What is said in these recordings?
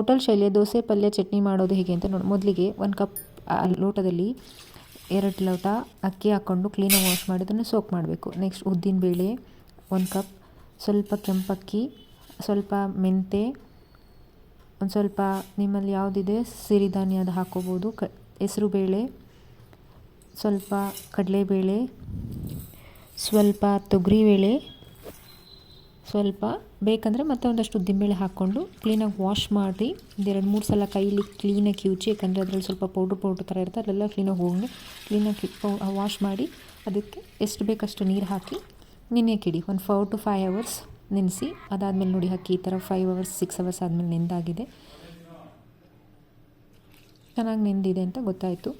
Hotel ಶೈಲಿಯ ದೋಸೆ ಪಲ್ಯ ಚಟ್ನಿ ಮಾಡೋದು ಹೇಗೆ ಅಂತ ನೋಡಿ. ಮೊದಲಿಗೆ 1 ಕಪ್ ಲೋಟದಲ್ಲಿ 2 ಲೋಟ ಅಕ್ಕಿ ಹಾಕ್ಕೊಂಡು ಕ್ಲೀನಾಗಿ ವಾಶ್ ಮಾಡಿ ಅದನ್ನು ಸೋಕ್ ಮಾಡಬೇಕು. ನೆಕ್ಸ್ಟ್ ಉದ್ದಿನಬೇಳೆ 1 ಕಪ್, ಸ್ವಲ್ಪ ಕೆಂಪಕ್ಕಿ, ಸ್ವಲ್ಪ ಮೆಂತೆ, ಒಂದು ಸ್ವಲ್ಪ ನಿಮ್ಮಲ್ಲಿ ಯಾವುದಿದೆ ಸಿರಿಧಾನ್ಯ ಅದು ಹಾಕ್ಕೋಬೋದು, ಹೆಸರು ಬೇಳೆ, ಸ್ವಲ್ಪ ಕಡಲೆಬೇಳೆ, ಸ್ವಲ್ಪ ತೊಗರಿಬೇಳೆ, ಸ್ವಲ್ಪ ಬೇಕಂದರೆ ಮತ್ತೆ ಒಂದಷ್ಟು ಉದ್ದಿನಬೇಳೆ ಹಾಕ್ಕೊಂಡು ಕ್ಲೀನಾಗಿ ವಾಶ್ ಮಾಡಿ 2-3 ಸಲ ಕೈಲಿ ಕ್ಲೀನಾಗಿ ಕಿವುಚಿ, ಯಾಕಂದರೆ ಅದರಲ್ಲಿ ಸ್ವಲ್ಪ ಪೌಡ್ರ್ ಥರ ಇರುತ್ತೆ, ಅದೆಲ್ಲ ಕ್ಲೀನಾಗಿ ಹೋಗಿ ಕ್ಲೀನಾಗಿ ವಾಶ್ ಮಾಡಿ ಅದಕ್ಕೆ ಎಷ್ಟು ಬೇಕಷ್ಟು ನೀರು ಹಾಕಿ ನೆನೆಯಕ್ಕಿಡಿ. ಒಂದು 4 to 5 hours ನೆನೆಸಿ. ಅದಾದಮೇಲೆ ನೋಡಿ ಅಕ್ಕಿ ಈ ಥರ 5 hours 6 hours ಆದಮೇಲೆ ನೆಂದಾಗಿದೆ, ಚೆನ್ನಾಗಿ ನೆಂದಿದೆ ಅಂತ ಗೊತ್ತಾಯಿತು.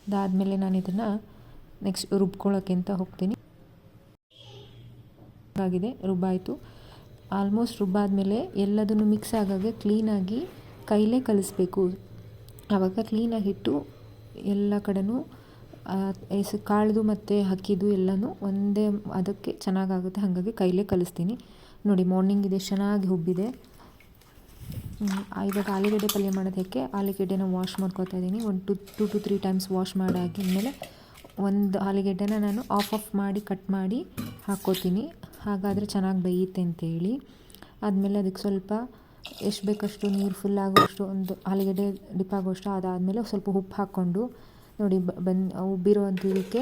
ಅದಾದಮೇಲೆ ನಾನು ಇದನ್ನು ನೆಕ್ಸ್ಟ್ ರುಬ್ಕೊಳ್ಳೋಕ್ಕೆ ಅಂತ ಹೋಗ್ತೀನಿ. ಆಗಿದೆ, ರುಬ್ಬಾಯಿತು. ಆಲ್ಮೋಸ್ಟ್ ರುಬ್ಬಾದಮೇಲೆ ಎಲ್ಲದನ್ನು ಮಿಕ್ಸ್ ಆಗಾಗೆ ಕ್ಲೀನಾಗಿ ಕೈಲೇ ಕಲಿಸ್ಬೇಕು. ಆವಾಗ ಕ್ಲೀನಾಗಿ ಇಟ್ಟು ಎಲ್ಲ ಕಡೆನೂ ಕಾಳ್ದು ಮತ್ತು ಅಕ್ಕಿದು ಎಲ್ಲನೂ ಒಂದೇ ಅದಕ್ಕೆ ಚೆನ್ನಾಗಾಗುತ್ತೆ, ಹಾಗಾಗಿ ಕೈಲೇ ಕಲಿಸ್ತೀನಿ. ನೋಡಿ ಮಾರ್ನಿಂಗ್ ಇದೆ ಚೆನ್ನಾಗಿ ಹುಬ್ಬಿದೆ. ಇವಾಗ ಆಲೂಗಡ್ಡೆ ಪಲ್ಯ ಮಾಡೋದಕ್ಕೆ ಆಲೂಗಡ್ಡೆನ ವಾಶ್ ಮಾಡ್ಕೊತಾ ಇದ್ದೀನಿ. ಒಂದು 2 to 3 ಟೈಮ್ಸ್ ವಾಶ್ ಮಾಡಾಗಿದ್ಮೇಲೆ ಒಂದು ಆಲೂಗಡ್ಡೆನ ನಾನು ಆಫ್ ಮಾಡಿ ಕಟ್ ಮಾಡಿ ಹಾಕ್ಕೋತೀನಿ, ಹಾಗಾದರೆ ಚೆನ್ನಾಗಿ ಬೇಯುತ್ತೆ ಅಂತೇಳಿ. ಆದಮೇಲೆ ಅದಕ್ಕೆ ಸ್ವಲ್ಪ ಎಷ್ಟು ಬೇಕಷ್ಟು ನೀರು ಫುಲ್ ಆಗೋಷ್ಟು, ಒಂದು ಆಲೂಗಡ್ಡೆ ಡಿಪ್ ಆಗೋಷ್ಟು, ಅದಾದಮೇಲೆ ಸ್ವಲ್ಪ ಉಪ್ಪು ಹಾಕ್ಕೊಂಡು ನೋಡಿ ಉಬ್ಬಿರೋವಂಥ ಇದಕ್ಕೆ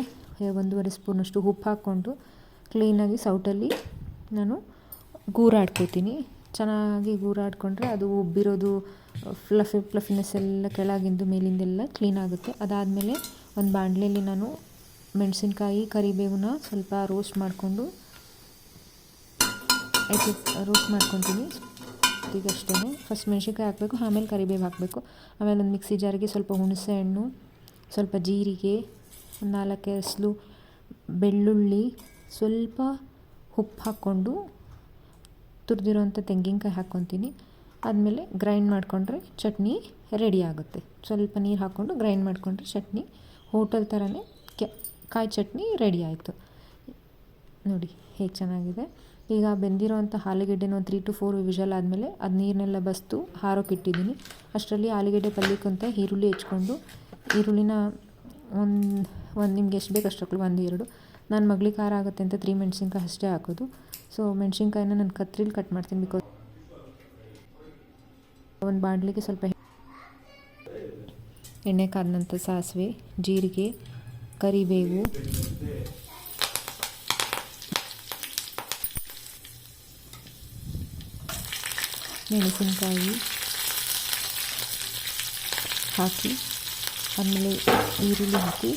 1.5 ಸ್ಪೂನಷ್ಟು ಉಪ್ಪು ಹಾಕ್ಕೊಂಡು ಕ್ಲೀನಾಗಿ ಸೌಟಲ್ಲಿ ನಾನು ಗೂರಾಡ್ಕೋತೀನಿ. ಚೆನ್ನಾಗಿ ಗೂರಾಡ್ಕೊಂಡ್ರೆ ಅದು ಉಬ್ಬಿರೋದು ಫ್ಲಫಿನೆಸ್ ಎಲ್ಲ ಕೆಳಗಿಂದು ಮೇಲಿಂದೆಲ್ಲ ಕ್ಲೀನ್ ಆಗುತ್ತೆ. ಅದಾದಮೇಲೆ ಒಂದು ಬಾಣಲೆಯಲ್ಲಿ ನಾನು ಮೆಣಸಿನ್ಕಾಯಿ ಕರಿಬೇವನ್ನ ಸ್ವಲ್ಪ ರೋಸ್ಟ್ ಮಾಡ್ಕೊತೀನಿ. ಈಗಷ್ಟೇ ಫಸ್ಟ್ ಮೆಣಸಿನ್ಕಾಯಿ ಹಾಕಬೇಕು, ಆಮೇಲೆ ಕರಿಬೇವು ಹಾಕಬೇಕು. ಆಮೇಲೆ ಒಂದು ಮಿಕ್ಸಿ ಜಾರಿಗೆ ಸ್ವಲ್ಪ ಹುಣಸೆ ಹಣ್ಣು, ಸ್ವಲ್ಪ ಜೀರಿಗೆ, 4 ಎಸಳು ಬೆಳ್ಳುಳ್ಳಿ, ಸ್ವಲ್ಪ ಉಪ್ಪು ಹಾಕ್ಕೊಂಡು ತುರಿದಿರೋಂಥ ತೆಂಗಿನಕಾಯಿ ಹಾಕ್ಕೊತೀನಿ. ಆದಮೇಲೆ ಗ್ರೈಂಡ್ ಮಾಡಿಕೊಂಡ್ರೆ ಚಟ್ನಿ ರೆಡಿ ಆಗುತ್ತೆ. ಸ್ವಲ್ಪ ನೀರು ಹಾಕ್ಕೊಂಡು ಗ್ರೈಂಡ್ ಮಾಡಿಕೊಂಡ್ರೆ ಚಟ್ನಿ ಹೋಟೆಲ್ ಥರನೇ ಕಾಯಿ ಚಟ್ನಿ ರೆಡಿ ಆಯಿತು. ನೋಡಿ ಹೇಗೆ ಚೆನ್ನಾಗಿದೆ. ಈಗ ಬೆಂದಿರೋಂಥ ಆಲೂಗಡ್ಡೆನ ಒಂದು 3 to 4 ವಿಷಲ್ ಆದಮೇಲೆ ಅದು ನೀರನ್ನೆಲ್ಲ ಬಸ್ತು ಹಾರೋಕ್ಕಿಟ್ಟಿದ್ದೀನಿ. ಅಷ್ಟರಲ್ಲಿ ಆಲೂಗಡ್ಡೆ ಪಲ್ಯಕ್ಕಂತ ಈರುಳ್ಳಿ ಹೆಚ್ಕೊಂಡು, ಈರುಳ್ಳಿನ ಒಂದು ನಿಮ್ಗೆ ಎಷ್ಟು ಬೇಕು ಅಷ್ಟು ಹಾಕೊಳ್ಳಿ, 1-2. ನಾನು ಮಗಳಿಗೆ ಖಾರ ಆಗುತ್ತೆ ಅಂತ 3 ಮೆಣಸಿನ್ಕಾಯಿ ಅಷ್ಟೇ ಹಾಕೋದು. ಸೊ ಮೆಣಸಿನ್ಕಾಯಿನ ನಾನು ಕತ್ರಿಲಿ ಕಟ್ ಮಾಡ್ತೀನಿ. ಬಿಕಾಸ್ ಒಂದು ಬಾಣಲಿಗೆ ಸ್ವಲ್ಪ ಎಣ್ಣೆ ಕಾದ ನಂತರ ಸಾಸಿವೆ, ಜೀರಿಗೆ, ಕರಿಬೇವು, ಮೆಣಸಿನ್ಕಾಯಿ ಹಾಕಿ, ಆಮೇಲೆ ಈರುಳ್ಳಿ ಹಾಕಿ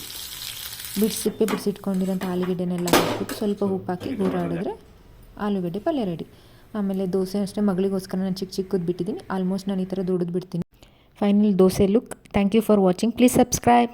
ಸಿಪ್ಪೆ ಬಿಡಿಸಿಟ್ಕೊಂಡಿರೋಂಥ ಆಲೂಗಡ್ಡೆನೆಲ್ಲ ಹಾಕ್ಬಿಟ್ಟು ಸ್ವಲ್ಪ ಉಪ್ಪು ಹಾಕಿ ಗೂರಾಡಿದ್ರೆ ಆಲೂಗಡ್ಡೆ ಪಲ್ಯ ರೆಡಿ. ಆಮೇಲೆ ದೋಸೆ ಅಷ್ಟೇ ಮಗಳಿಗೋಸ್ಕರ ನಾನು ಚಿಕ್ಕದು ಬಿಟ್ಟಿದ್ದೀನಿ. ಆಲ್ಮೋಸ್ಟ್ ನಾನು ಈ ಥರ ದೊಡ್ಡದು ಬಿಡ್ತೀನಿ. Final dosa look. Thank you for watching. Please subscribe.